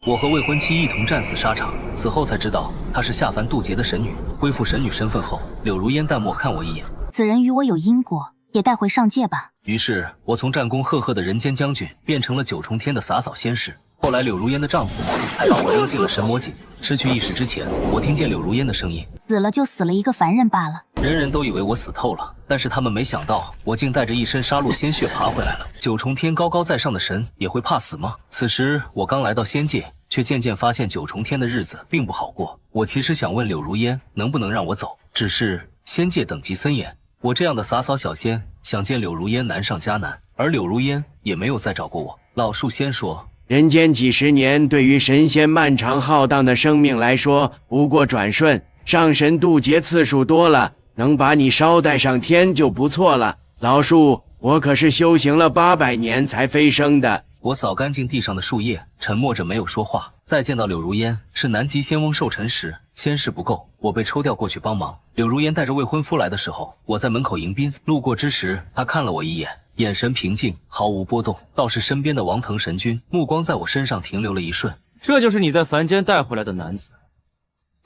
我和未婚妻一同战死沙场，死后才知道她是下凡渡劫的神女。恢复神女身份后，柳如烟淡漠看我一眼，此人与我有因果，也带回上界吧。于是我从战功赫赫的人间将军变成了九重天的洒扫仙士。后来柳如烟的丈夫还把我扔进了神魔井。失去意识之前，我听见柳如烟的声音：死了就死了一个凡人罢了。人人都以为我死透了，但是他们没想到我竟带着一身杀戮鲜血爬回来了。九重天高高在上的神也会怕死吗？此时我刚来到仙界，却渐渐发现九重天的日子并不好过。我其实想问柳如烟能不能让我走，只是仙界等级森严，我这样的洒扫小仙想见柳如烟难上加难，而柳如烟也没有再找过我。老树仙说，人间几十年对于神仙漫长浩荡的生命来说不过转瞬，上神渡劫次数多了，能把你捎带上天就不错了。老树，我可是修行了800年才飞升的。我扫干净地上的树叶，沉默着没有说话。再见到柳如烟是南极仙翁寿辰时，仙士不够，我被抽调过去帮忙。柳如烟带着未婚夫来的时候，我在门口迎宾，路过之时，她看了我一眼，眼神平静，毫无波动。倒是身边的王腾神君，目光在我身上停留了一瞬。这就是你在凡间带回来的男子，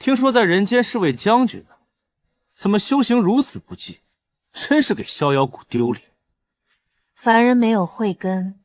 听说在人间是位将军呢，怎么修行如此不济，真是给逍遥谷丢脸。凡人没有慧根，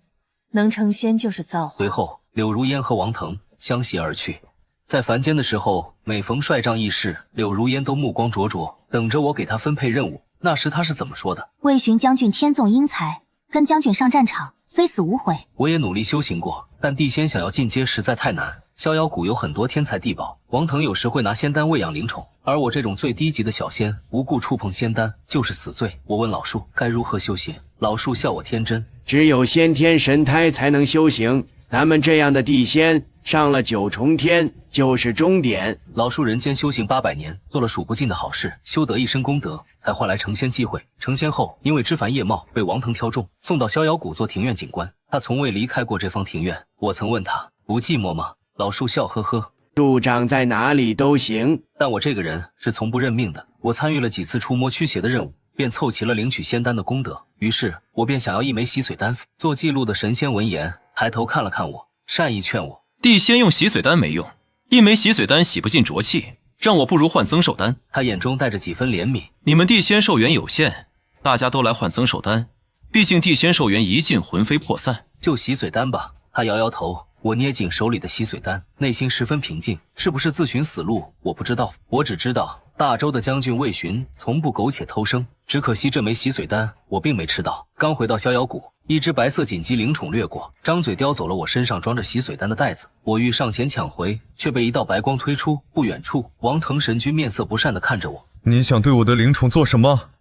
能成仙就是造化。随后，柳如烟和王腾相携而去。在凡间的时候，每逢帅仗义士，柳如烟都目光灼灼，等着我给他分配任务。那时他是怎么说的？魏巡将军天纵英才，跟将军上战场，虽死无悔。我也努力修行过，但地仙想要进阶实在太难。逍遥谷有很多天才地宝，王腾有时会拿仙丹喂养灵宠，而我这种最低级的小仙，无故触碰仙丹就是死罪。我问老树该如何修行，老树笑我天真，只有先天神胎才能修行，咱们这样的地仙上了9重天就是终点。老树人间修行800年，做了数不尽的好事，修得一身功德，才换来成仙机会。成仙后，因为枝繁叶茂，被王腾挑中，送到逍遥谷做庭院警官。他从未离开过这方庭院。我曾问他不寂寞吗？老树笑呵呵，处长在哪里都行，但我这个人是从不认命的。我参与了几次触摸驱邪的任务，便凑齐了领取仙丹的功德。于是我便想要一枚洗髓丹。做记录的神仙闻言，抬头看了看我，善意劝我：地仙用洗髓丹没用，一枚洗髓丹洗不尽浊气，让我不如换增寿丹。他眼中带着几分怜悯。你们地仙寿元有限，大家都来换增寿丹，毕竟地仙寿元一尽，魂飞魄散。就洗髓丹吧。他摇摇头。我捏紧手里的洗髓丹，内心十分平静。是不是自寻死路，我不知道。我只知道大周的将军魏巡从不苟且偷生，只可惜这枚洗髓丹我并没吃到。刚回到逍遥谷，一只白色锦鸡灵宠掠过，张嘴叼走了我身上装着洗髓丹的袋子。我欲上前抢回，却被一道白光推出。不远处，王腾神君面色不善地看着我：你想对我的灵宠做什么？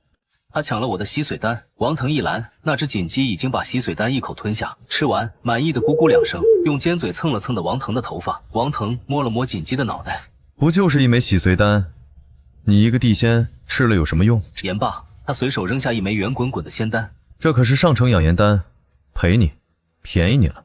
他抢了我的洗髓丹，王腾一拦，那只锦鸡已经把洗髓丹一口吞下，吃完满意的咕咕2声，用尖嘴蹭了蹭的王腾的头发。王腾摸了摸锦鸡的脑袋，不就是一枚洗髓丹，你一个地仙吃了有什么用？言罢，他随手扔下一枚圆滚滚的仙丹，这可是上乘养颜丹，赔你，便宜你了。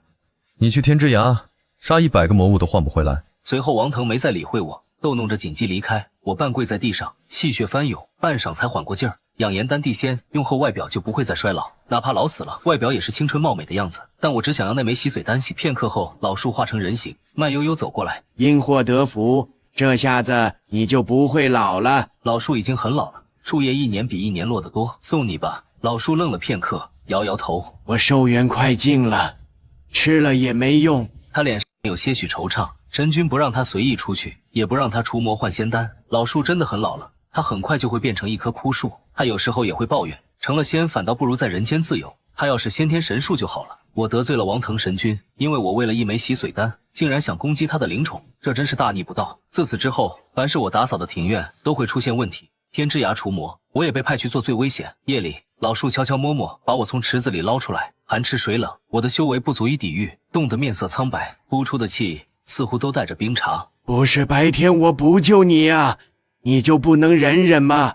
你去天之涯杀100个魔物都换不回来。随后王腾没再理会我，逗弄着锦鸡离开。我半跪在地上，气血翻涌，半晌才缓过劲儿。养颜丹地仙用后外表就不会再衰老，哪怕老死了，外表也是青春貌美的样子。但我只想要那枚洗髓丹。片刻后，老树化成人形，慢悠悠走过来。因祸得福，这下子你就不会老了。老树已经很老了，树叶一年比一年落得多。送你吧。老树愣了片刻，摇摇头。我寿元快尽了，吃了也没用。他脸上有些许惆怅。神君不让他随意出去，也不让他出魔换仙丹。老树真的很老了，他很快就会变成一棵枯树。他有时候也会抱怨，成了仙反倒不如在人间自由。他要是先天神树就好了。我得罪了王腾神君，因为我为了一枚洗髓丹，竟然想攻击他的灵宠，这真是大逆不道。自此之后，凡是我打扫的庭院都会出现问题。天之涯除魔，我也被派去做最危险。夜里，老树悄悄摸摸把我从池子里捞出来，寒吃水冷，我的修为不足以抵御，冻得面色苍白，呼出的气似乎都带着冰茶。不是白天我不救你啊，你就不能忍忍吗？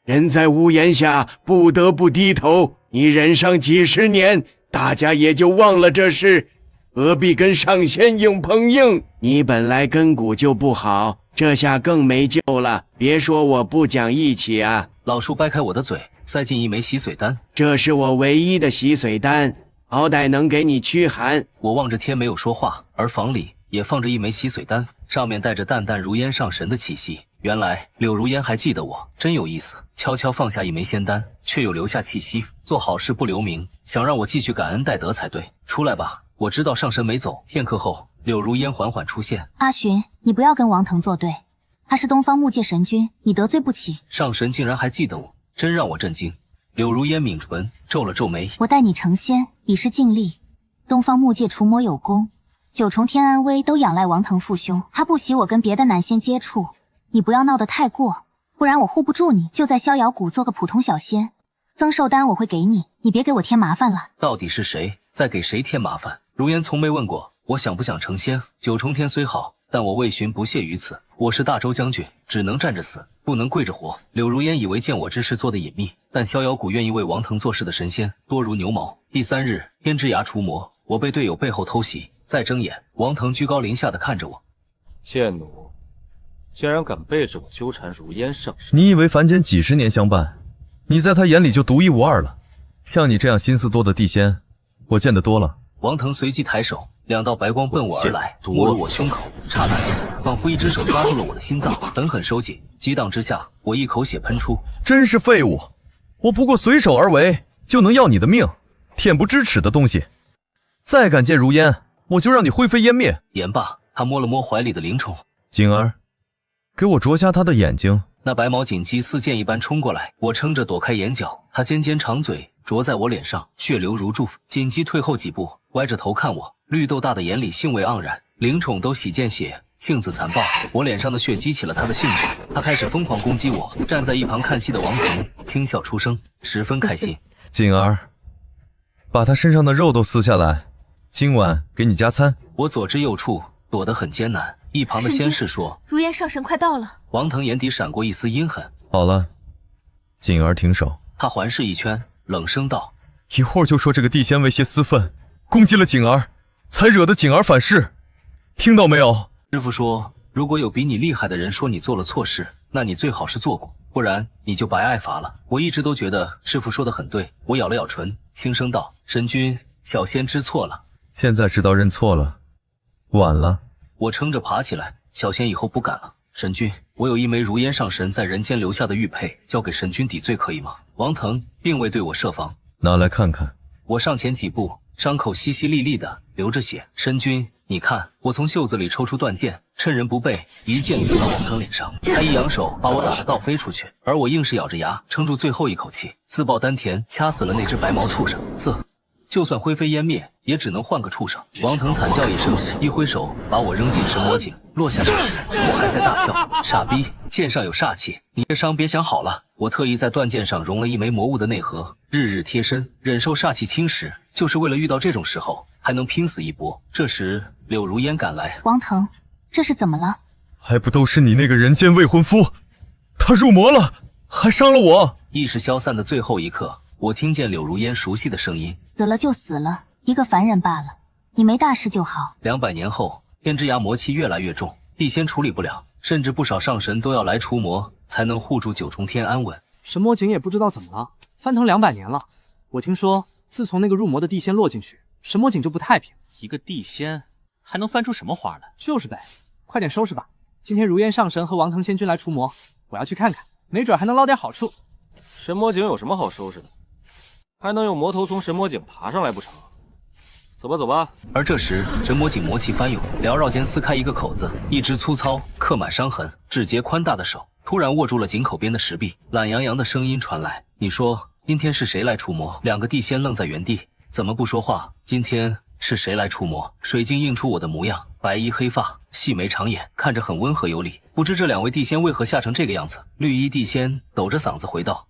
人在屋檐下不得不低头，你忍上几十年，大家也就忘了这事，何必跟上仙硬碰硬？你本来根骨就不好，这下更没救了。别说我不讲义气啊！老树掰开我的嘴，塞进一枚洗髓丹。这是我唯一的洗髓丹，好歹能给你驱寒。我望着天没有说话，而房里也放着一枚洗髓丹，上面带着淡淡如烟上神的气息。原来柳如烟还记得我，真有意思。悄悄放下一枚仙丹，却又留下气息，做好事不留名，想让我继续感恩戴德才对。出来吧，我知道上神没走。片刻后，柳如烟缓缓出现。阿寻，你不要跟王腾作对，他是东方木界神君，你得罪不起。上神竟然还记得我，真让我震惊。柳如烟抿唇，皱了皱眉。我待你成仙，已是尽力。东方木界除魔有功，九重天安危都仰赖王腾父兄，他不喜我跟别的男仙接触。你不要闹得太过，不然我护不住你。就在逍遥谷做个普通小仙，增寿丹我会给你，你别给我添麻烦了。到底是谁在给谁添麻烦？如烟从没问过我想不想成仙。九重天虽好，但我魏寻不屑于此。我是大周将军，只能站着死，不能跪着活。柳如烟以为见我之事做得隐秘，但逍遥谷愿意为王腾做事的神仙多如牛毛。第3日，天之崖除魔，我被队友背后偷袭，再睁眼，王腾居高临下的看着我。贱奴，竟然敢背着我纠缠如烟上神！你以为凡间几十年相伴，你在他眼里就独一无二了？像你这样心思多的地仙，我见得多了。王腾随即抬手，2道白光奔我而来，没入我胸口。刹那间，仿佛一只手抓住了我的心脏，狠狠收紧。激荡之下，我一口血喷出。真是废物！我不过随手而为，就能要你的命，恬不知耻的东西！再敢见如烟，我就让你灰飞烟灭！言罢，他摸了摸怀里的灵宠。景儿，给我啄瞎他的眼睛。那白毛锦鸡似箭一般冲过来，我撑着躲开眼角，它尖尖长嘴啄在我脸上，血流如注。锦鸡退后几步，歪着头看我，绿豆大的眼里兴味盎然。灵宠都喜见血，性子残暴，我脸上的血激起了他的兴趣，他开始疯狂攻击我。站在一旁看戏的王腾轻笑出声，十分开心。景儿，把他身上的肉都撕下来，今晚给你加餐。我左支右绌，躲得很艰难。一旁的仙士说：“如烟上神快到了。”王腾眼底闪过一丝阴狠。好了，景儿停手。他环视一圈，冷声道：“一会儿就说这个地仙为泄私愤，攻击了景儿，才惹得景儿反噬，听到没有？”师傅说，如果有比你厉害的人说你做了错事，那你最好是做过，不然你就白挨罚了。我一直都觉得师傅说的很对。我咬了咬唇，轻声道：“神君，小仙知错了。”现在知道认错了，晚了。我撑着爬起来，小仙以后不敢了。神君，我有一枚如烟上神在人间留下的玉佩，交给神君抵罪可以吗？王腾并未对我设防。拿来看看。我上前几步，伤口淅淅沥沥的流着血。神君，你看，我从袖子里抽出断剑，趁人不备，一剑刺到王腾脸上。他一扬手，把我打得倒飞出去，而我硬是咬着牙，撑住最后一口气，自爆丹田，掐死了那只白毛畜生。就算灰飞烟灭，也只能换个畜生。王腾惨叫一声，一挥手把我扔进神魔井。落下时，我还在大笑，傻逼，剑上有煞气，你这伤别想好了。我特意在断剑上融了一枚魔物的内核，日日贴身，忍受煞气侵蚀，就是为了遇到这种时候还能拼死一搏。这时柳如烟赶来。王腾，这是怎么了？还不都是你那个人间未婚夫，他入魔了，还伤了我。意识消散的最后一刻，我听见柳如烟熟悉的声音：“死了就死了，一个凡人罢了，你没大事就好。”200年后，天之涯魔气越来越重，地仙处理不了，甚至不少上神都要来除魔，才能护住九重天安稳。神魔井也不知道怎么了，翻腾200年了。我听说，自从那个入魔的地仙落进去，神魔井就不太平。一个地仙还能翻出什么花来？就是呗，快点收拾吧。今天如烟上神和王腾仙君来除魔，我要去看看，没准还能捞点好处。神魔井有什么好收拾的？还能有魔头从神魔井爬上来不成？走吧走吧。而这时，神魔井魔气翻涌，缭绕间撕开一个口子，一只粗糙、刻满伤痕、指节宽大的手突然握住了井口边的石壁，懒洋洋的声音传来：“你说今天是谁来除魔？”2个地仙愣在原地，怎么不说话？今天是谁来除魔？水晶映出我的模样，白衣黑发，细眉长眼，看着很温和有礼。不知这2位地仙为何吓成这个样子？绿衣地仙抖着嗓子回道：“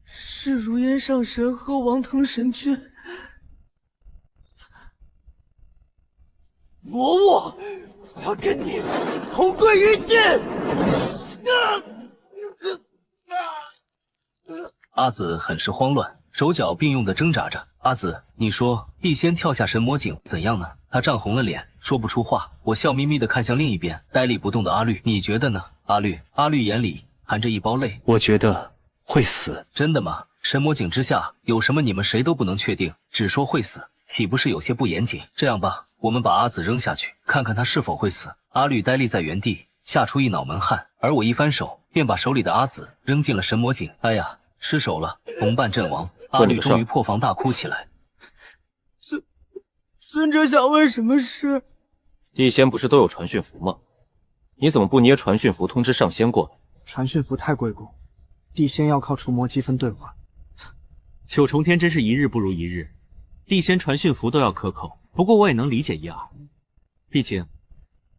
是如烟上神和王腾神君。魔物，我要跟你同归于尽！”阿紫很是慌乱，手脚并用的挣扎着。阿紫，你说地仙跳下神魔井怎样呢？他涨红了脸，说不出话。我笑眯眯的看向另一边呆立不动的阿绿，你觉得呢？阿绿眼里含着一包泪。我觉得会死。真的吗？神魔井之下有什么你们谁都不能确定，只说会死，岂不是有些不严谨？这样吧，我们把阿紫扔下去，看看他是否会死。阿绿呆立在原地，吓出一脑门汗，而我一翻手，便把手里的阿紫扔进了神魔井。哎呀，失手了，同伴阵亡。阿绿终于破防大哭起来。尊者想问什么事？地仙不是都有传讯符吗？你怎么不捏传讯符通知上仙过来？传讯符太贵重，地仙要靠除魔积分兑换。九重天真是一日不如一日，地仙传讯符都要克扣。不过我也能理解一二，毕竟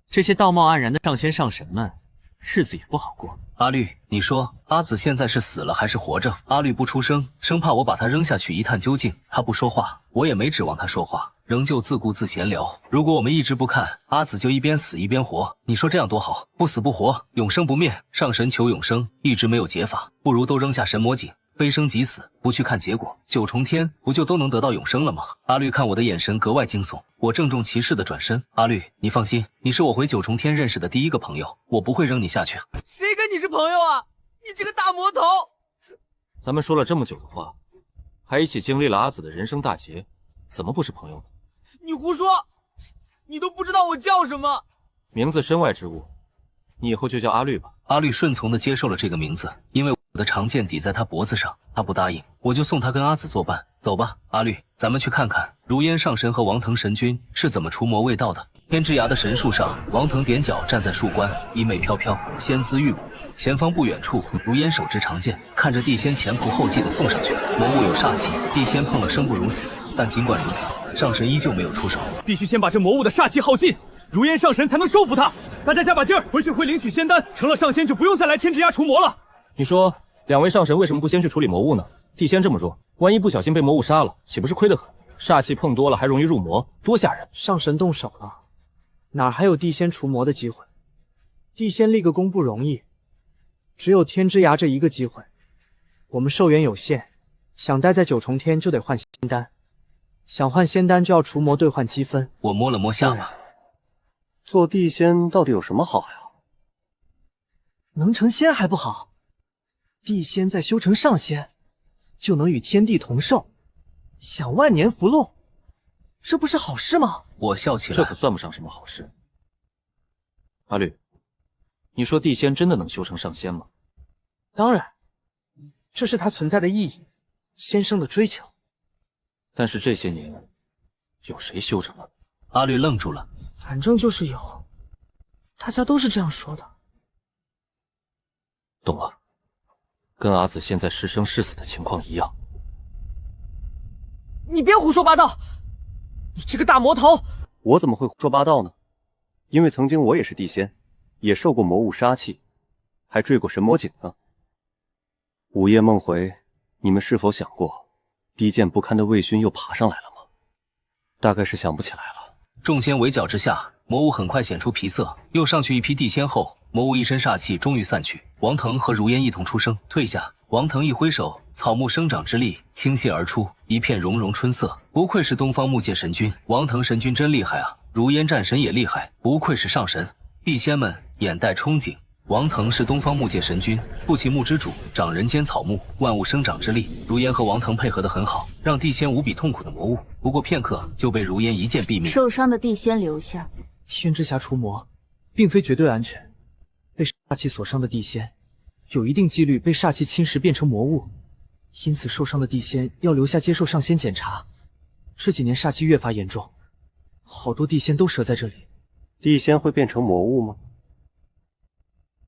这些道貌岸然的上仙上神们，日子也不好过。阿绿，你说阿紫现在是死了还是活着？阿绿不出声，生怕我把他扔下去一探究竟。他不说话，我也没指望他说话，仍旧自顾自闲聊。如果我们一直不看，阿紫就一边死一边活，你说这样多好？不死不活，永生不灭。上神求永生，一直没有解法，不如都扔下神魔井，飞升即死，不去看结果，九重天不就都能得到永生了吗？阿绿看我的眼神格外惊悚，我郑重其事地转身。阿绿，你放心，你是我回九重天认识的第一个朋友，我不会扔你下去。谁跟你是朋友啊？你这个大魔头！咱们说了这么久的话，还一起经历了阿紫的人生大劫，怎么不是朋友呢？你胡说！你都不知道我叫什么。名字身外之物，你以后就叫阿绿吧。阿绿顺从地接受了这个名字，因为我的长剑抵在他脖子上，他不答应，我就送他跟阿紫作伴。走吧，阿绿，咱们去看看如烟上神和王腾神君是怎么除魔卫道的。天之崖的神树上，王腾踮脚站在树冠，衣袂飘飘，仙姿玉骨。前方不远处，如烟手执长剑，看着地仙前仆后继地送上去。魔物有煞气，地仙碰了生不如死，但尽管如此，上神依旧没有出手。必须先把这魔物的煞气耗尽，如烟上神才能收服他。大家加把劲儿，回去会领取仙丹，成了上仙就不用再来天之崖除魔了。你说两位上神为什么不先去处理魔物呢？地仙这么弱，万一不小心被魔物杀了，岂不是亏得很？煞气碰多了还容易入魔，多吓人！上神动手了，哪还有地仙除魔的机会？地仙立个功不容易，只有天之崖这一个机会。我们寿元有限，想待在九重天就得换仙丹，想换仙丹就要除魔兑换积分。我摸了摸下巴，做地仙到底有什么好呀？能成仙还不好？地仙再修成上仙，就能与天地同寿，享万年福禄，这不是好事吗？我笑起来，这可算不上什么好事。阿绿，你说地仙真的能修成上仙吗？当然，这是它存在的意义，仙生的追求。但是这些年，有谁修成了？阿绿愣住了。反正就是有，大家都是这样说的。懂了，跟阿紫现在是生是死的情况一样。你别胡说八道！你这个大魔头！我怎么会胡说八道呢？因为曾经我也是地仙，也受过魔物杀气，还坠过神魔井呢。午夜梦回，你们是否想过，低贱不堪的魏勋又爬上来了吗？大概是想不起来了。众仙围剿之下，魔物很快显出皮色。又上去一批地仙后，魔物一身煞气终于散去。王腾和如烟一同出声退下。王腾一挥手，草木生长之力倾泻而出，一片融融春色。不愧是东方木界神君，王腾神君真厉害啊！如烟战神也厉害，不愧是上神。地仙们眼带憧憬。王腾是东方木界神君，不其木之主，掌人间草木，万物生长之力。如烟和王腾配合得很好，让地仙无比痛苦的魔物，不过片刻就被如烟一剑毙命。受伤的地仙留下。天之匣除魔，并非绝对安全，被煞气所伤的地仙，有一定几率被煞气侵蚀变成魔物，因此受伤的地仙要留下接受上仙检查。这几年煞气越发严重，好多地仙都折在这里。地仙会变成魔物吗？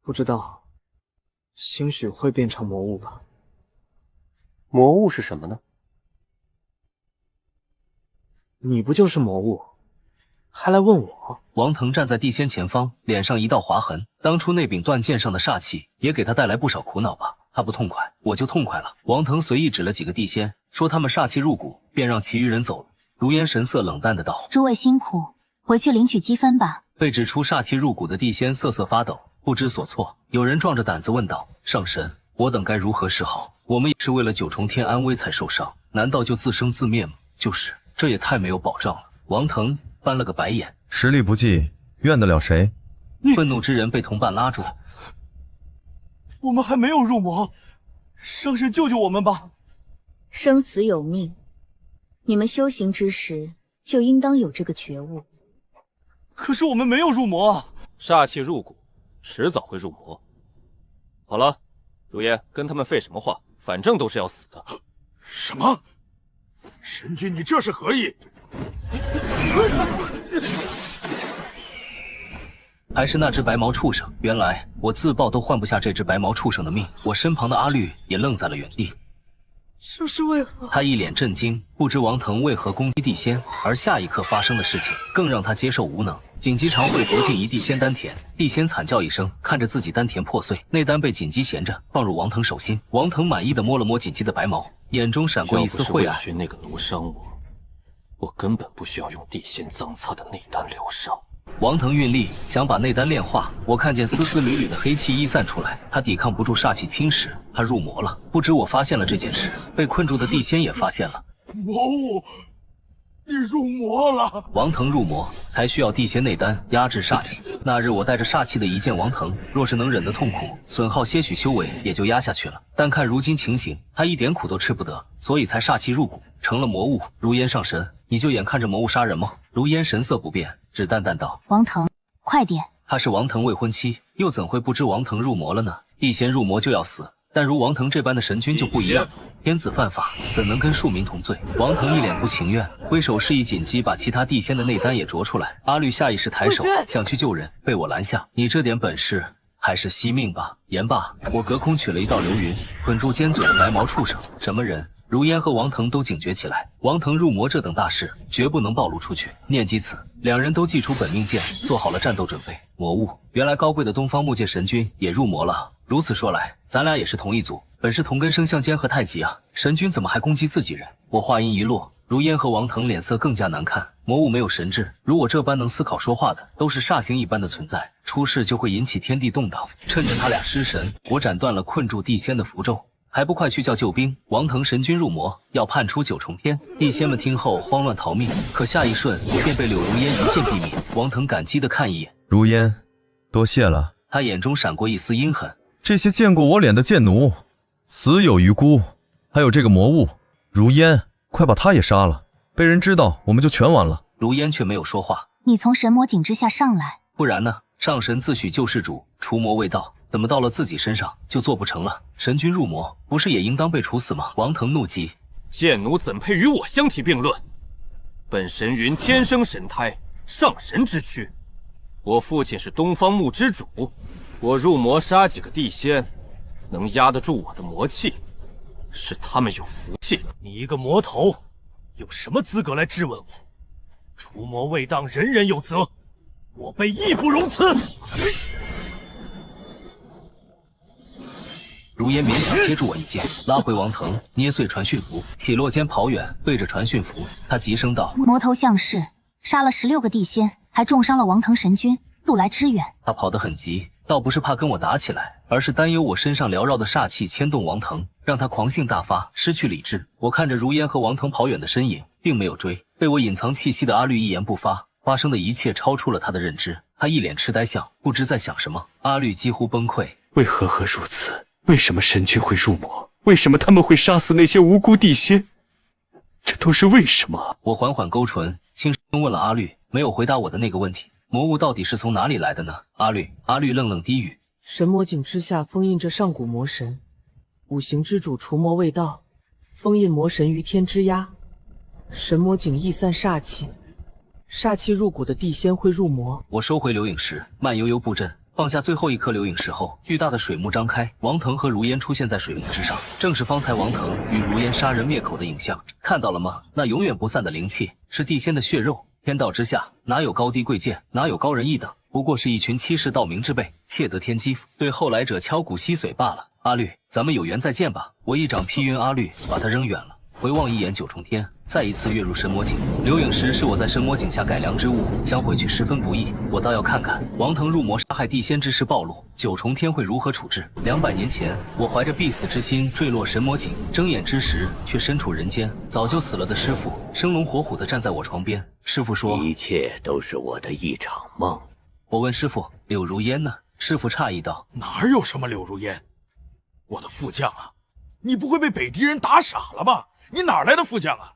不知道，兴许会变成魔物吧。魔物是什么呢？你不就是魔物，还来问我？王腾站在地仙前方，脸上一道划痕。当初那柄断剑上的煞气，也给他带来不少苦恼吧？他不痛快，我就痛快了。王腾随意指了几个地仙，说他们煞气入骨，便让其余人走了。如烟神色冷淡的道：“诸位辛苦，回去领取积分吧。”被指出煞气入骨的地仙瑟瑟发抖，不知所措。有人壮着胆子问道：“上神，我等该如何是好？我们也是为了九重天安危才受伤，难道就自生自灭吗？就是，这也太没有保障了。”王腾翻了个白眼，实力不济，怨得了谁？愤怒之人被同伴拉住。我们还没有入魔，上神救救我们吧！生死有命，你们修行之时就应当有这个觉悟。可是我们没有入魔。煞气入骨，迟早会入魔。好了，如烟，跟他们废什么话？反正都是要死的。什么？神君，你这是何意？还是那只白毛畜生！原来我自爆都换不下这只白毛畜生的命。我身旁的阿绿也愣在了原地。这是为何？他一脸震惊，不知王腾为何攻击地仙，而下一刻发生的事情更让他接受无能。紧急常会毒进一地仙丹田，地仙惨叫一声，看着自己丹田破碎，内丹被紧急衔着放入王腾手心。王腾满意的摸了摸紧急的白毛，眼中闪过一丝晦暗。要不是为寻那个奴伤我根本不需要用地仙脏擦的内丹疗伤。王腾运力想把内丹炼化，我看见丝丝缕缕的黑气溢散出来，他抵抗不住煞气侵蚀，他入魔了。不止我发现了这件事，被困住的地仙也发现了。魔物，你入魔了！王腾入魔才需要地仙内丹压制煞气。那日我带着煞气的一见王腾，若是能忍得痛苦，损耗些许修为也就压下去了。但看如今情形，他一点苦都吃不得，所以才煞气入骨，成了魔物。如烟上神，你就眼看着魔物杀人吗？如烟神色不变，只淡淡道：“王腾，快点！”她是王腾未婚妻，又怎会不知王腾入魔了呢？地仙入魔就要死，但如王腾这般的神君就不一样，天子犯法，怎能跟庶民同罪？王腾一脸不情愿，挥手示意紧急把其他地仙的内丹也啄出来。阿绿下意识抬手想去救人，被我拦下。你这点本事，还是惜命吧。言罢，我隔空取了一道流云，捆住尖嘴的白毛畜生。什么人？如烟和王腾都警觉起来，王腾入魔这等大事绝不能暴露出去。念及此，两人都祭出本命剑，做好了战斗准备。魔物，原来高贵的东方木界神君也入魔了。如此说来，咱俩也是同一组，本是同根生，相煎何太急啊！神君怎么还攻击自己人？我话音一落，如烟和王腾脸色更加难看。魔物没有神智，如我这般能思考说话的，都是煞星一般的存在，出事就会引起天地动荡。趁着他俩失神，我斩断了困住地仙的符咒。还不快去叫救兵！王腾神君入魔，要判出九重天。地仙们听后慌乱逃命，可下一瞬便被柳如烟一剑毙命。王腾感激地看一眼如烟，多谢了。他眼中闪过一丝阴狠。这些见过我脸的贱奴，死有余辜。还有这个魔物，如烟，快把他也杀了，被人知道我们就全完了。如烟却没有说话。你从神魔景之下上来，不然呢？上神自诩救世主，除魔未到。怎么到了自己身上就做不成了？神君入魔，不是也应当被处死吗？王腾怒极，贱奴怎配与我相提并论？本神云天生神胎，上神之躯。我父亲是东方木之主，我入魔杀几个地仙，能压得住我的魔气，是他们有福气。你一个魔头，有什么资格来质问我？除魔未当，人人有责，我辈义不容辞。如烟勉强接住我一剑，拉回王腾，捏碎传讯符，起落间跑远，对着传讯符，他急声道：“魔头向氏杀了16个地仙，还重伤了王腾神君，速来支援。”他跑得很急，倒不是怕跟我打起来，而是担忧我身上缭绕的煞气牵动王腾，让他狂性大发，失去理智。我看着如烟和王腾跑远的身影，并没有追。被我隐藏气息的阿绿一言不发，发生的一切超出了他的认知。他一脸痴呆相，不知在想什么。阿绿几乎崩溃：“为何如此？为什么神君会入魔？为什么他们会杀死那些无辜地仙？这都是为什么？”我缓缓勾唇，轻声问了阿绿，没有回答我的那个问题：魔物到底是从哪里来的呢？阿绿愣愣低语：“神魔景之下封印着上古魔神，五行之主除魔未到，封印魔神于天之压。神魔景溢散煞气，煞气入骨的地仙会入魔。”我收回流影石，慢悠悠布阵。放下最后一颗流影石后，巨大的水幕张开，王腾和如烟出现在水幕之上，正是方才王腾与如烟杀人灭口的影像。看到了吗？那永远不散的灵气，是地仙的血肉。天道之下，哪有高低贵贱，哪有高人一等？不过是一群欺世盗名之辈，窃得天机，对后来者敲骨吸髓罢了。阿绿，咱们有缘再见吧！我一掌劈晕阿绿，把他扔远了。回望一眼九重天，再一次跃入神魔井。流影石是我在神魔井下改良之物，想毁去十分不易。我倒要看看王腾入魔杀害地仙之事暴露，九重天会如何处置。200年前，我怀着必死之心坠落神魔井，睁眼之时却身处人间。早就死了的师傅生龙活虎地站在我床边。师傅说：“一切都是我的一场梦。”我问师傅：“柳如烟呢？”师傅诧异道：“哪有什么柳如烟？我的副将啊，你不会被北狄人打傻了吧？你哪来的副将啊？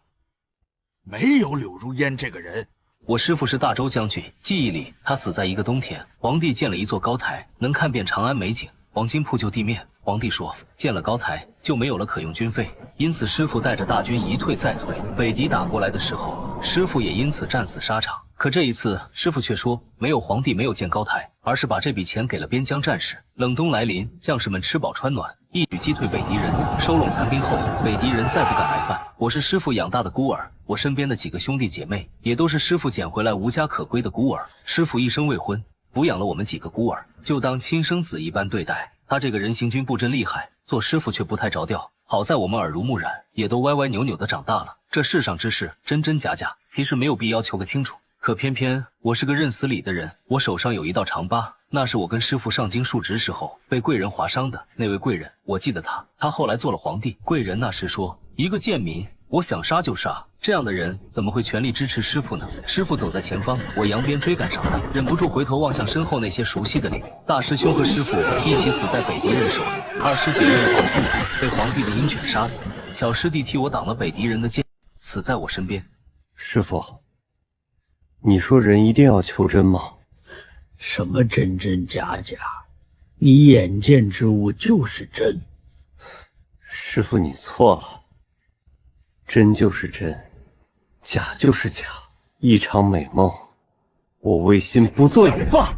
没有柳如烟这个人，我师父是大周将军，记忆里他死在一个冬天，皇帝建了一座高台，能看遍长安美景，黄金铺就地面。皇帝说，建了高台就没有了可用军费，因此师父带着大军一退再退。北狄打过来的时候，师父也因此战死沙场。可这一次，师父却说没有皇帝没有建高台，而是把这笔钱给了边疆战士。冷冬来临，将士们吃饱穿暖，一举击退北狄人，收拢残兵后，北狄人再不敢来犯。我是师父养大的孤儿，我身边的几个兄弟姐妹也都是师父捡回来无家可归的孤儿。师父一生未婚，抚养了我们几个孤儿，就当亲生子一般对待。他这个人行军布阵厉害，做师傅却不太着调。好在我们耳濡目染，也都歪歪扭扭的长大了。这世上之事真真假假，其实没有必要求个清楚。可偏偏我是个认死理的人，我手上有一道长疤，那是我跟师傅上京述职时候被贵人划伤的。那位贵人，我记得他后来做了皇帝。贵人那时说，一个贱民，我想杀就杀，这样的人怎么会全力支持师傅呢？师傅走在前方，我扬鞭追赶上他，忍不住回头望向身后那些熟悉的脸。大师兄和师傅一起死在北狄人手里，二师姐为了保护我，被皇帝的鹰犬杀死。小师弟替我挡了北狄人的剑，死在我身边。师傅，你说人一定要求真吗？什么真真假假？你眼见之物就是真。师傅，你错了。真就是真，假就是假，一场美梦，我违心不做也罢。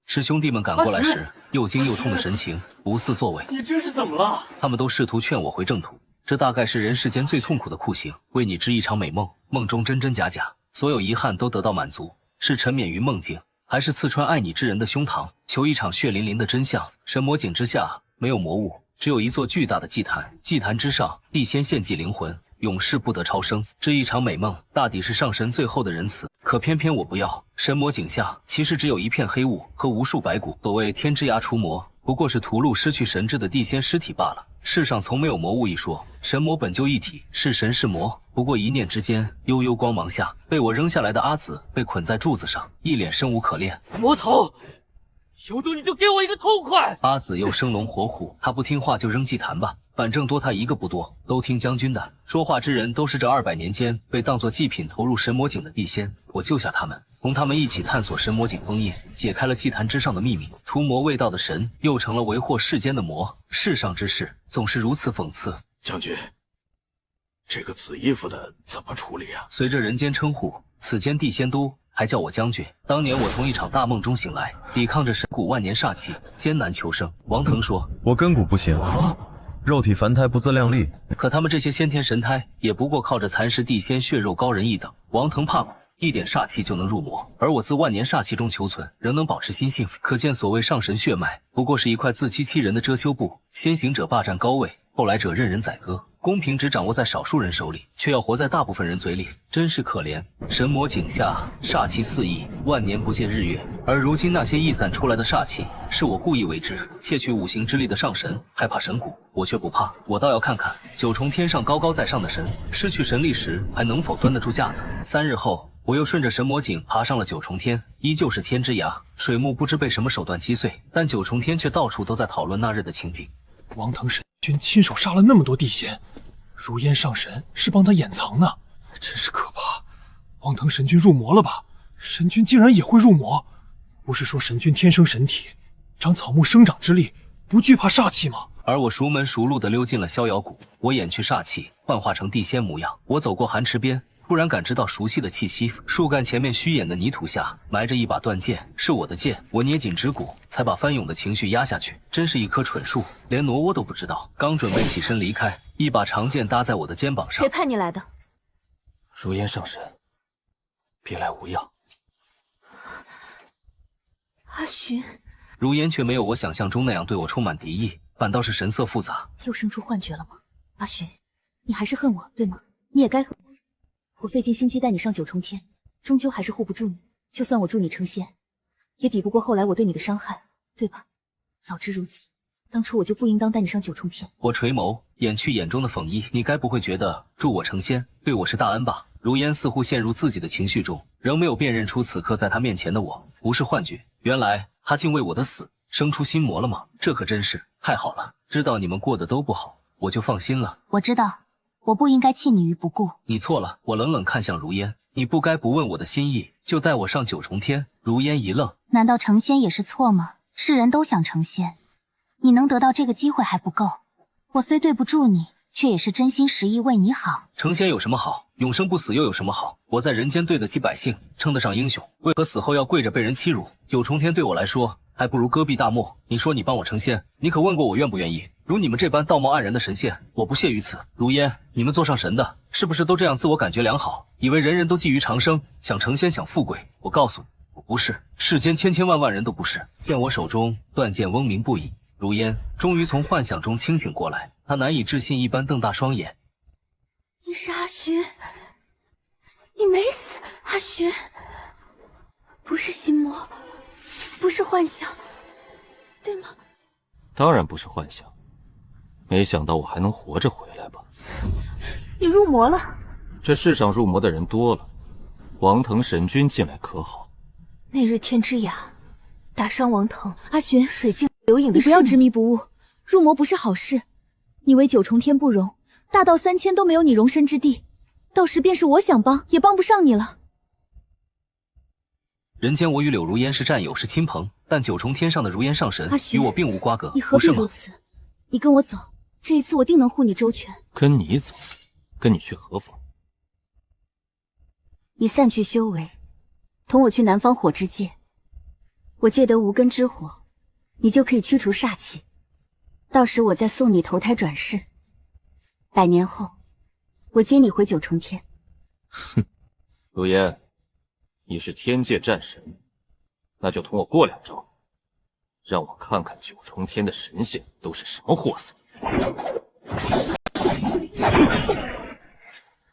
师兄弟们赶过来时，又惊又痛的神情不似作为。你这是怎么了？他们都试图劝我回正途，这大概是人世间最痛苦的酷刑，为你织一场美梦，梦中真真假假，所有遗憾都得到满足，是沉湎于梦境，还是刺穿爱你之人的胸膛，求一场血淋淋的真相。神魔井之下没有魔物，只有一座巨大的祭坛，祭坛之上，地仙献祭灵魂，永世不得超生。这一场美梦，大抵是上神最后的仁慈，可偏偏我不要。神魔井下其实只有一片黑雾和无数白骨，所谓天之涯除魔，不过是屠戮失去神智的地仙尸体罢了。世上从没有魔物一说，神魔本就一体，是神是魔，不过一念之间。悠悠光芒下，被我扔下来的阿紫被捆在柱子上，一脸生无可恋。魔头，求求你就给我一个痛快！阿紫又生龙活虎，他不听话就扔祭坛吧，反正多他一个不多，都听将军的。说话之人都是这200年间被当作祭品投入神魔井的地仙，我救下他们，同他们一起探索神魔井封印，解开了祭坛之上的秘密。除魔卫道的神又成了为祸世间的魔，世上之事总是如此讽刺。将军，这个紫衣服的怎么处理啊？随着人间称呼，此间地仙都还叫我将军。当年我从一场大梦中醒来，抵抗着神骨万年煞气，艰难求生。王腾说，我根骨不行，肉体凡胎不自量力。可他们这些先天神胎也不过靠着蚕食地仙血肉高人一等。王腾怕一点煞气就能入魔，而我自万年煞气中求存，仍能保持心性。可见所谓上神血脉，不过是一块自欺欺人的遮羞布。先行者霸占高位，后来者任人宰割，公平只掌握在少数人手里，却要活在大部分人嘴里，真是可怜。神魔井下煞气四溢，万年不见日月，而如今那些溢散出来的煞气，是我故意为之，窃取五行之力的上神害怕神骨，我却不怕。我倒要看看九重天上高高在上的神，失去神力时还能否端得住架子。3日后，我又顺着神魔井爬上了9重天，依旧是天之涯，水幕不知被什么手段击碎，但9重天却到处都在讨论那日的情景。王腾神君亲手杀了那么多地仙，如烟上神是帮他掩藏呢，真是可怕。王腾神君入魔了吧？神君竟然也会入魔？不是说神君天生神体，长草木生长之力，不惧怕煞气吗？而我熟门熟路地溜进了逍遥谷，我掩去煞气，幻化成地仙模样。我走过寒池边，突然感知到熟悉的气息，树干前面虚掩的泥土下埋着一把断剑，是我的剑。我捏紧指骨，才把翻涌的情绪压下去。真是一棵蠢树，连挪窝都不知道。刚准备起身离开，一把长剑搭在我的肩膀上。谁派你来的？如烟上神，别来无恙。阿寻，如烟却没有我想象中那样对我充满敌意，反倒是神色复杂。又生出幻觉了吗？阿寻，你还是恨我对吗？你也该恨我。我费尽心机带你上9重天，终究还是护不住你。就算我助你成仙，也抵不过后来我对你的伤害，对吧？早知如此，当初我就不应当带你上9重天。我垂眸，掩去眼中的讽意。你该不会觉得助我成仙对我是大恩吧？如烟似乎陷入自己的情绪中，仍没有辨认出此刻在他面前的我不是幻觉。原来他竟为我的死生出心魔了吗？这可真是太好了，知道你们过得都不好，我就放心了。我知道，我不应该弃你于不顾。你错了。我冷冷看向如烟，你不该不问我的心意，就带我上九重天。如烟一愣，难道成仙也是错吗？世人都想成仙，你能得到这个机会还不够。我虽对不住你，却也是真心实意为你好。成仙有什么好？永生不死又有什么好？我在人间对得起百姓，称得上英雄，为何死后要跪着被人欺辱？九重天对我来说，还不如戈壁大漠。你说你帮我成仙，你可问过我愿不愿意？如你们这般道貌岸然的神仙，我不屑于此。如烟，你们做上神的，是不是都这样自我感觉良好，以为人人都觊觎长生，想成仙，想富贵？我告诉你，我不是，世间千千万万人都不是。见我手中断剑嗡鸣不已，如烟终于从幻想中清醒过来，他难以置信一般瞪大双眼。你是阿寻，你没死，阿寻，不是心魔，不是幻想，对吗？当然不是幻想，没想到我还能活着回来吧？你入魔了？这世上入魔的人多了，王腾神君进来可好？那日天之涯，打伤王腾，阿寻水镜流影的事，你不要执迷不悟，入魔不是好事。你为九重天不容，大道3000都没有你容身之地，到时便是我想帮也帮不上你了。人间我与柳如烟是战友，是亲朋，但九重天上的如烟上神与我并无瓜葛，你何必如此？你跟我走，这一次我定能护你周全。跟你走，跟你去何方？你散去修为，同我去南方火之界，我借得无根之火，你就可以驱除煞气。到时我再送你投胎转世，100年后，我接你回九重天。哼，如烟，你是天界战神，那就同我过2招，让我看看九重天的神仙都是什么货色。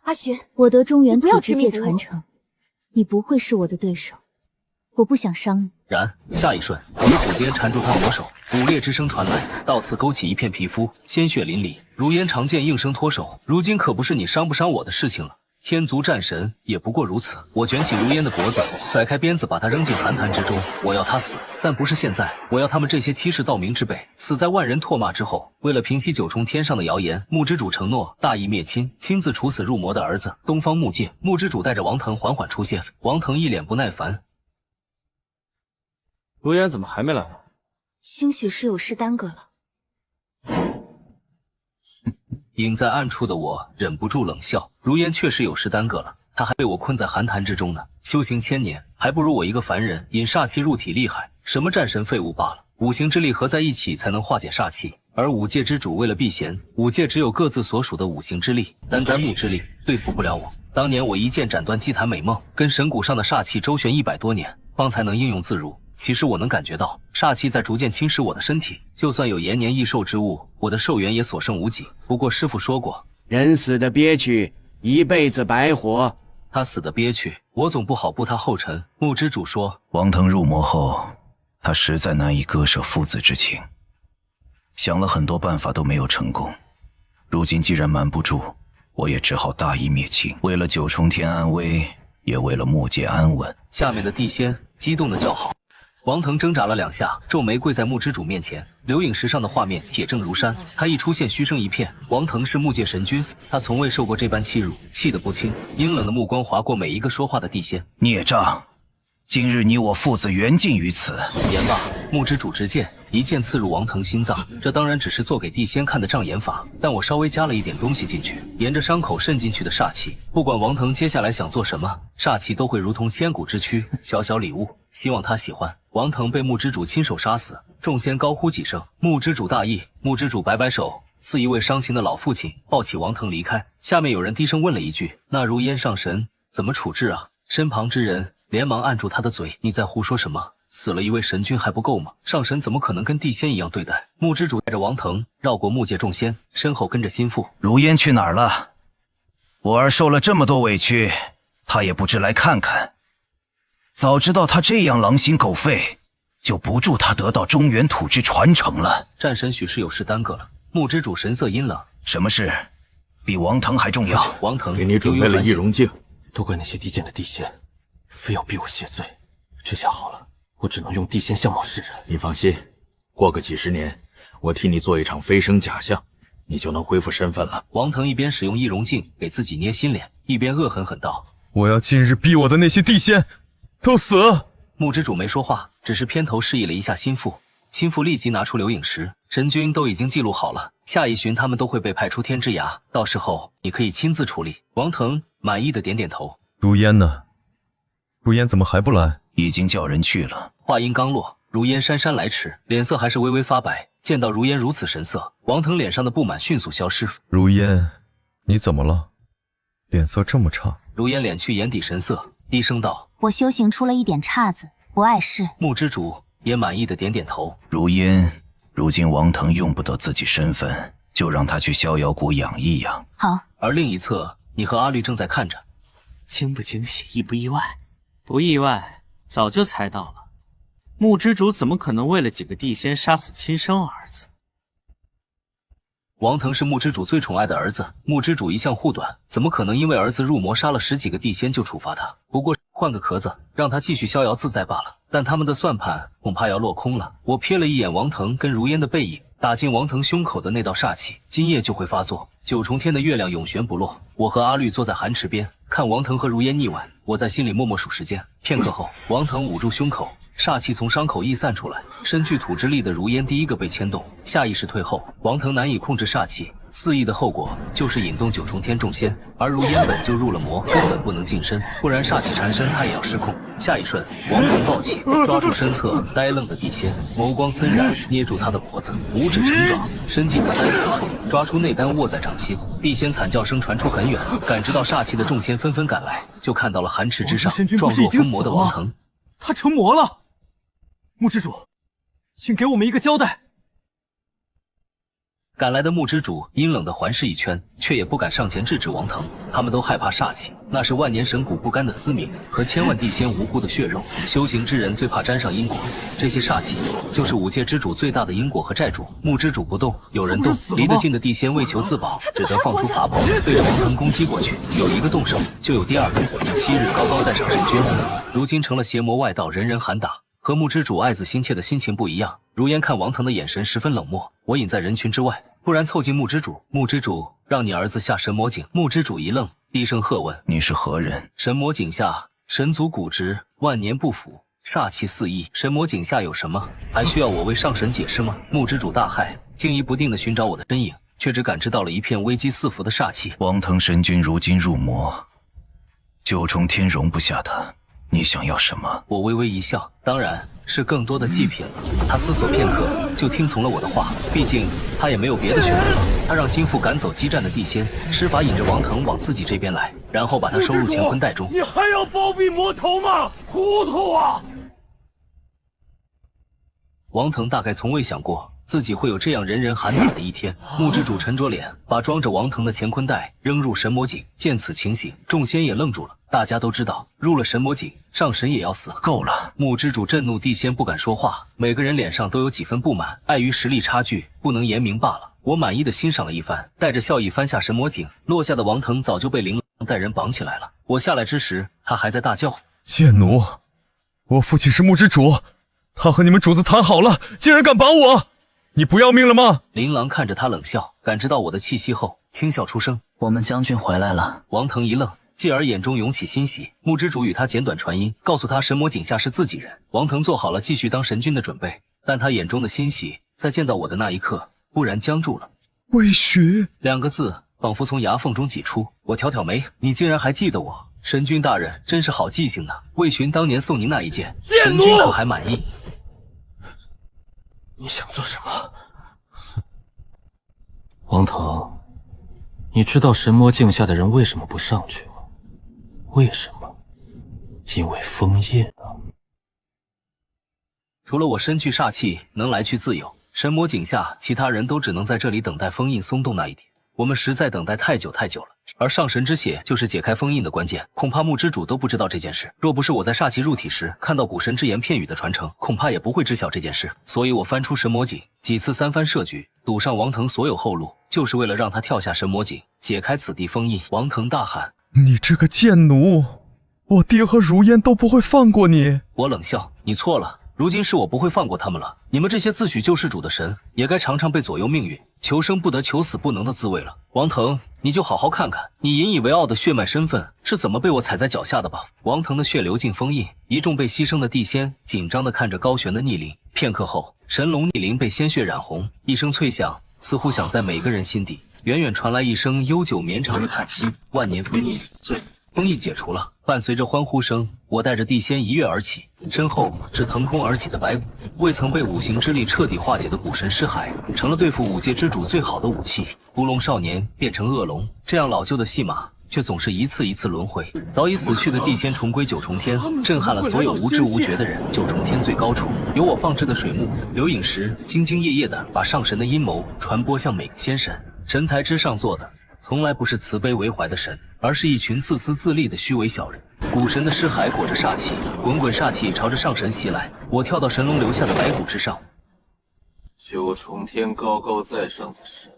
阿寻，我得中原土之界传承，你不会是我的对手，我不想伤你。然下一瞬，我的指尖缠住他左手，骨裂之声传来，到此勾起一片皮肤，鲜血淋漓。如烟长剑应声脱手，如今可不是你伤不伤我的事情了。天族战神也不过如此。我卷起如烟的脖子，甩开鞭子，把他扔进寒潭之中。我要他死，但不是现在。我要他们这些欺世盗名之辈死在万人唾骂之后。为了平息九重天上的谣言，木之主承诺大义灭亲，亲自处死入魔的儿子东方木界。木之主带着王腾缓缓出现，王腾一脸不耐烦。如烟怎么还没来？兴许是有事耽搁了。隐在暗处的我忍不住冷笑，如烟确实有事耽搁了，他还被我困在寒潭之中呢。修行1000年，还不如我一个凡人引煞气入体厉害。什么战神废物罢了，五行之力合在一起才能化解煞气。而五界之主为了避嫌，五界只有各自所属的五行之力，单单木之力对付不了我。当年我一剑斩断祭坛美梦，跟神谷上的煞气周旋100多年，方才能应用自如。其实我能感觉到煞气在逐渐侵蚀我的身体，就算有延年益寿之物，我的寿元也所剩无几。不过师父说过，人死的憋屈，一辈子白活。他死的憋屈，我总不好步他后尘。木之主说，王腾入魔后，他实在难以割舍父子之情，想了很多办法都没有成功。如今既然瞒不住，我也只好大义灭亲，为了九重天安危，也为了木界安稳。下面的地仙激动的叫好。王腾挣扎了2下，皱眉跪在木之主面前。流影石上的画面铁证如山，他一出现，嘘声一片。王腾是木界神君，他从未受过这般欺辱，气得不轻。阴冷的目光划过每一个说话的地仙。孽障，今日你我父子缘尽于此。言罢，木之主执剑，一剑刺入王腾心脏。这当然只是做给地仙看的障眼法，但我稍微加了一点东西进去，沿着伤口渗进去的煞气，不管王腾接下来想做什么，煞气都会如同仙骨之躯。小小礼物，希望他喜欢。王腾被木之主亲手杀死，众仙高呼几声。木之主大义，木之主摆摆手，似一位伤情的老父亲，抱起王腾离开。下面有人低声问了一句：“那如烟上神怎么处置啊？”身旁之人连忙按住他的嘴：“你在胡说什么？死了一位神君还不够吗？上神怎么可能跟地仙一样对待？”木之主带着王腾绕过木界众仙，身后跟着心腹。如烟去哪儿了？我儿受了这么多委屈，他也不知来看看。早知道他这样狼心狗肺，就不助他得到中原土之传承了。战神许是有事耽搁了。木之主神色阴冷：“什么事比王腾还重要？”王腾给你准备了易容镜，都怪那些低贱的地仙，非要逼我谢罪。这下好了，我只能用地仙相貌示人。你放心，过个几十年，我替你做一场飞升假象，你就能恢复身份了。王腾一边使用易容镜给自己捏心脸，一边恶狠狠道：“我要今日逼我的那些地仙都死！木之主没说话，只是偏头示意了一下心腹。心腹立即拿出留影石，神君都已经记录好了，下一巡他们都会被派出天之涯，到时候你可以亲自处理。王腾满意的点点头。如烟呢？如烟怎么还不来？已经叫人去了。话音刚落，如烟姗姗来迟，脸色还是微微发白。见到如烟如此神色，王腾脸上的不满迅速消失。如烟，你怎么了？脸色这么差。如烟敛去眼底神色，低声道：“我修行出了一点岔子，不碍事。”木之主也满意的点点头。如烟，如今王腾用不得自己身份，就让他去逍遥谷养一养。好。而另一侧，你和阿绿正在看着。惊不惊喜，意不意外？不意外，早就猜到了。木之主怎么可能为了几个地仙杀死亲生儿子？王腾是木之主最宠爱的儿子，木之主一向护短，怎么可能因为儿子入魔杀了10几个地仙就处罚他？不过换个壳子，让他继续逍遥自在罢了。但他们的算盘恐怕要落空了。我瞥了一眼王腾跟如烟的背影，打进王腾胸口的那道煞气，今夜就会发作。9重天的月亮永悬不落。我和阿绿坐在寒池边，看王腾和如烟腻歪，我在心里默默数时间。片刻后，王腾捂住胸口，煞气从伤口溢散出来，身具土之力的如烟第一个被牵动，下意识退后。王腾难以控制煞气，肆意的后果就是引动9重天众仙，而如烟本就入了魔，根本不能近身，不然煞气缠身，他也要失控。下一瞬，王腾暴起，抓住身侧呆愣的地仙，眸光森然，捏住他的脖子，五指成爪，伸进他丹田处，抓出内丹握在掌心。地仙惨叫声传出很远，感知到煞气的众仙纷纷赶来，就看到了寒池之上状若疯魔的王腾。他成魔了！木之主，请给我们一个交代。赶来的木之主阴冷的环视一圈，却也不敢上前制止王腾。他们都害怕煞气，那是万年神骨不干的嘶鸣和千万地仙无辜的血肉。修行之人最怕沾上因果，这些煞气就是5界之主最大的因果和债主。木之主不动，有人动，离得近的地仙为求自保，只得放出法宝，对着王腾攻击过去。有一个动手，就有第二个。昔日高高在上神君，如今成了邪魔外道，人人喊打。和木之主爱子心切的心情不一样，如烟看王腾的眼神十分冷漠。我隐在人群之外，不然凑近木之主。木之主，让你儿子下神魔井。木之主一愣，低声喝问：“你是何人？”神魔井下，神族古直，万年不腐，煞气四溢。神魔井下有什么？还需要我为上神解释吗？木之主大骇，惊疑不定地寻找我的身影，却只感知到了一片危机四伏的煞气。王腾神君如今入魔，9重天容不下他。你想要什么？我微微一笑，当然是更多的祭品了。他思索片刻，就听从了我的话，毕竟他也没有别的选择。他让心腹赶走激战的地仙，施法引着王腾往自己这边来，然后把他收入乾坤袋中。你还要包庇魔头吗？糊涂啊！王腾大概从未想过自己会有这样人人喊打的一天。木之主沉着脸，把装着王腾的乾坤袋扔入神魔井。见此情形，众仙也愣住了。大家都知道，入了神魔井，上神也要死。够了！木之主震怒，地仙不敢说话，每个人脸上都有几分不满，碍于实力差距，不能言明罢了。我满意的欣赏了一番，带着笑意翻下神魔井。落下的王腾早就被琳琅带人绑起来了。我下来之时，他还在大叫：“贱奴！我父亲是木之主，他和你们主子谈好了，竟然敢绑我！你不要命了吗？”琳琅看着他冷笑，感知到我的气息后，轻笑出声：“我们将军回来了。”王腾一愣，继而眼中涌起欣喜。木之主与他简短传音，告诉他神魔井下是自己人。王腾做好了继续当神君的准备，但他眼中的欣喜在见到我的那一刻忽然僵住了。魏巡2个字仿佛从牙缝中挤出。我挑挑眉，你竟然还记得我？神君大人真是好记性呢。魏巡当年送您那一剑，神君可还满意？你想做什么？王腾，你知道神魔境下的人为什么不上去吗？为什么？因为封印啊！除了我身具煞气，能来去自由，神魔井下其他人都只能在这里等待封印松动那一天。我们实在等待太久太久了，而上神之血就是解开封印的关键，恐怕木之主都不知道这件事。若不是我在煞气入体时看到古神只言片语的传承，恐怕也不会知晓这件事。所以我翻出神魔井，几次3番设局，堵上王腾所有后路，就是为了让他跳下神魔井，解开此地封印。王腾大喊：“你这个贱奴！我爹和如烟都不会放过你！”我冷笑：“你错了。如今是我不会放过他们了。你们这些自诩救世主的神，也该尝尝被左右命运、求生不得、求死不能的滋味了。王腾，你就好好看看你引以为傲的血脉身份是怎么被我踩在脚下的吧。王腾的血流进封印，一众被牺牲的地仙紧张地看着高悬的逆鳞。片刻后，神龙逆鳞被鲜血染红，一声脆响，似乎响在每个人心底。远远传来一声悠久绵长的叹息。万年封印，封印解除了，伴随着欢呼声，我带着地仙一跃而起，身后是腾空而起的白骨。未曾被五行之力彻底化解的古神尸骸，成了对付五界之主最好的武器。屠龙少年变成恶龙，这样老旧的戏码，却总是一次一次轮回。早已死去的地仙重归九重天，震撼了所有无知无觉的人。九重天最高处，有我放置的水幕。刘颖石兢兢业业地把上神的阴谋传播向每个仙神。神台之上坐的，从来不是慈悲为怀的神，而是一群自私自利的虚伪小人。古神的尸骸裹着煞气，滚滚煞气朝着上神袭来。我跳到神龙留下的白骨之上。九重天高高在上的神，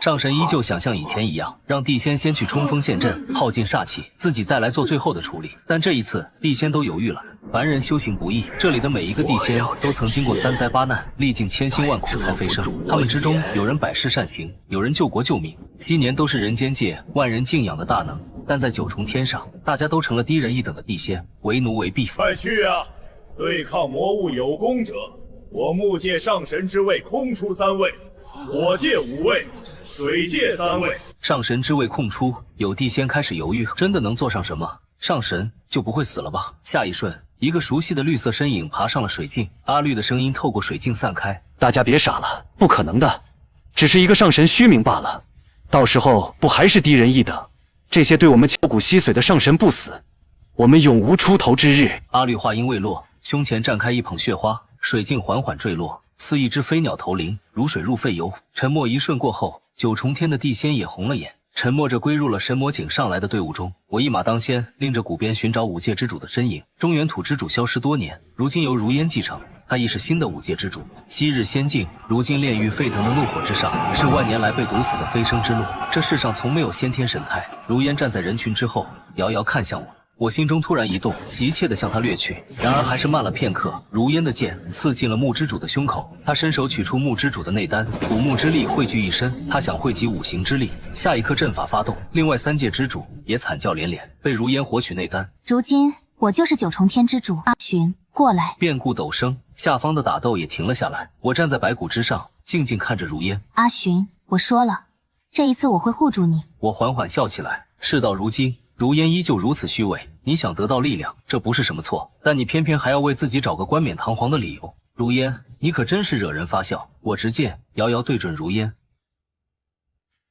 上神依旧想像以前一样，让地仙先去冲锋陷阵，耗尽煞气，自己再来做最后的处理。但这一次，地仙都犹豫了。凡人修行不易，这里的每一个地仙都曾经过三灾八难，历尽千辛万苦才飞升。他们之中，有人百世善行，有人救国救民，昔年都是人间界万人敬仰的大能。但在九重天上，大家都成了低人一等的地仙，为奴为婢。快去啊！对抗魔物有功者，我木界上神之位空出3位，火界5位，水界3位。上神之位空出，有地仙开始犹豫，真的能做上什么？上神就不会死了吧？下一瞬，一个熟悉的绿色身影爬上了水镜，阿绿的声音透过水镜散开：“大家别傻了，不可能的，只是一个上神虚名罢了。到时候不还是低人一等？这些对我们敲骨吸髓的上神不死，我们永无出头之日。”阿绿话音未落，胸前绽开一捧血花，水镜缓缓坠落，似一只飞鸟投鳞，如水入肺油。沉默一瞬过后，九重天的地仙也红了眼。沉默着归入了神魔井上来的队伍中。我一马当先，拎着鼓鞭寻找五界之主的身影。中原土之主消失多年，如今由如烟继承，他亦是新的五界之主。昔日仙境，如今炼狱沸腾的怒火之上，是万年来被毒死的飞升之路。这世上从没有先天神态。如烟站在人群之后，遥遥看向我。我心中突然一动，急切地向他掠去，然而还是慢了片刻。如烟的剑刺进了木之主的胸口，他伸手取出木之主的内丹，古木之力汇聚一身，他想汇集五行之力。下一刻阵法发动，另外3界之主也惨叫连连，被如烟活取内丹。如今我就是九重天之主。阿寻，过来！变故陡生，下方的打斗也停了下来。我站在白骨之上，静静看着如烟。阿寻，我说了，这一次我会护住你。我缓缓笑起来。事到如今，如烟依旧如此虚伪。你想得到力量，这不是什么错，但你偏偏还要为自己找个冠冕堂皇的理由。如烟，你可真是惹人发笑。我执剑遥遥对准如烟。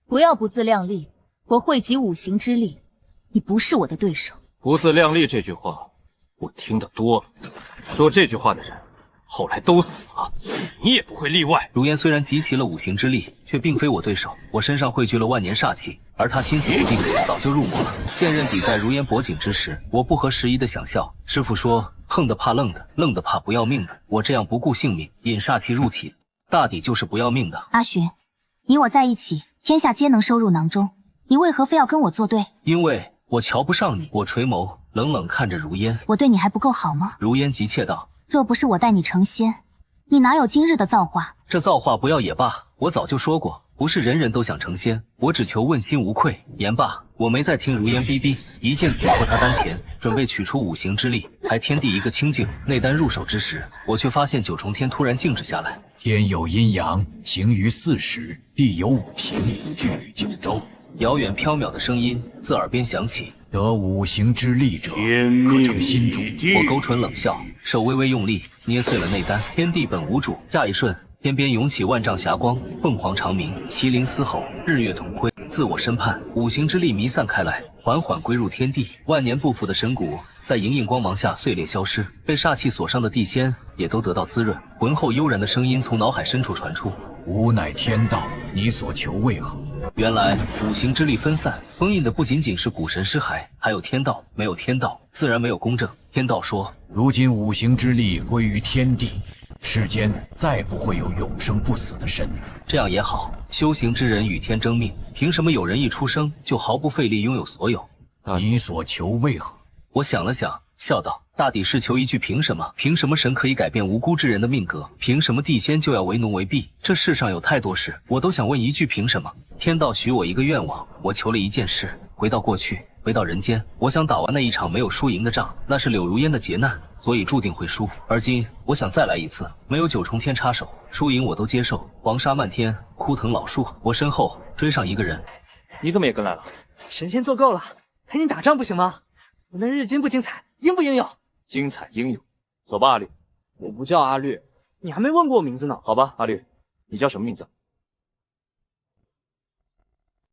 不要不自量力，我汇集五行之力，你不是我的对手。不自量力这句话，我听得多了。说这句话的人，后来都死了，你也不会例外。如烟虽然集齐了五行之力，却并非我对手。我身上汇聚了万年煞气，而他心思不定，早就入魔了。剑刃抵在如烟脖颈之时，我不合时宜的想笑。师傅说，横的怕愣的，愣的怕不要命的。我这样不顾性命，引煞气入体，大抵就是不要命的。阿寻，你我在一起，天下皆能收入囊中，你为何非要跟我作对？因为我瞧不上你。我垂眸，冷冷看着如烟。我对你还不够好吗？如烟急切道。若不是我带你成仙，你哪有今日的造化？这造化不要也罢，我早就说过，不是人人都想成仙，我只求问心无愧。言罢，我没再听如烟逼逼，一剑捅破他丹田，准备取出五行之力，还天地一个清净。内丹入手之时，我却发现九重天突然静止下来。天有阴阳，行于4时；地有五行，聚于9州。遥远缥缈的声音自耳边响起。得五行之力者，可成心主。我勾唇冷笑，手微微用力，捏碎了内丹。天地本无主，下一瞬，天边涌起万丈霞光，凤凰长鸣，麒麟嘶吼，日月同辉。自我身畔，五行之力弥散开来，缓缓归入天地。万年不腐的神骨在莹莹光芒下碎裂消失，被煞气所伤的地仙也都得到滋润。浑厚悠然的声音从脑海深处传出：吾乃天道，你所求为何？原来五行之力分散，封印的不仅仅是古神尸骸，还有天道。没有天道，自然没有公正。天道说，如今五行之力归于天地，世间再不会有永生不死的神。这样也好，修行之人与天争命，凭什么有人一出生就毫不费力拥有所有？你所求为何？我想了想，笑道：“大抵是求一句凭什么？凭什么神可以改变无辜之人的命格？凭什么地仙就要为奴为婢？这世上有太多事，我都想问一句凭什么？天道许我一个愿望，我求了一件事，回到过去，回到人间。我想打完那一场没有输赢的仗，那是柳如烟的劫难，所以注定会输。而今我想再来一次，没有九重天插手，输赢我都接受。黄沙漫天，枯藤老树，我身后追上一个人。你怎么也跟来了？神仙做够了，陪你打仗不行吗？我那日精不精彩，英不英勇？精彩英勇。走吧，阿绿。我不叫阿绿，你还没问过我名字呢。好吧，阿绿，你叫什么名字？